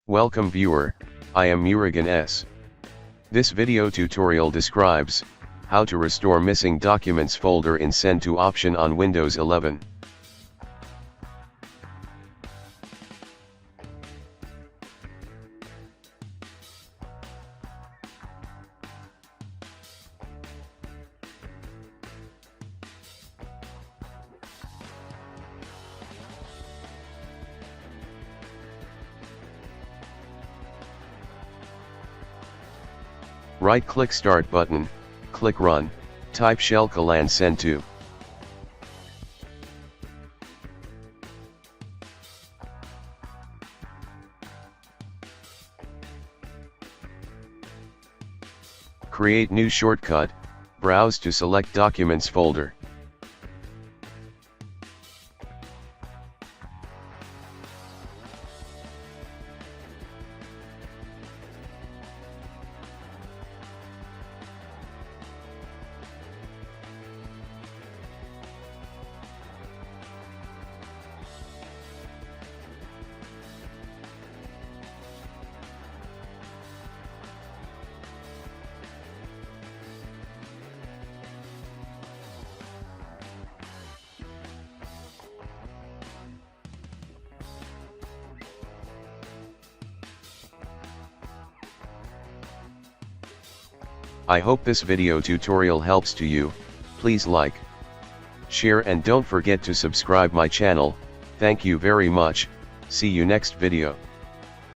Welcome viewer, I am Murugan S. This video tutorial describes how to restore missing documents folder in Send to option on Windows 11. Right-click Start button, click Run, type shell command send to. Create new shortcut, browse to select Documents folder. I hope this video tutorial helps to you. Please like, share and don't forget to subscribe my channel. Thank you very much. See you next video.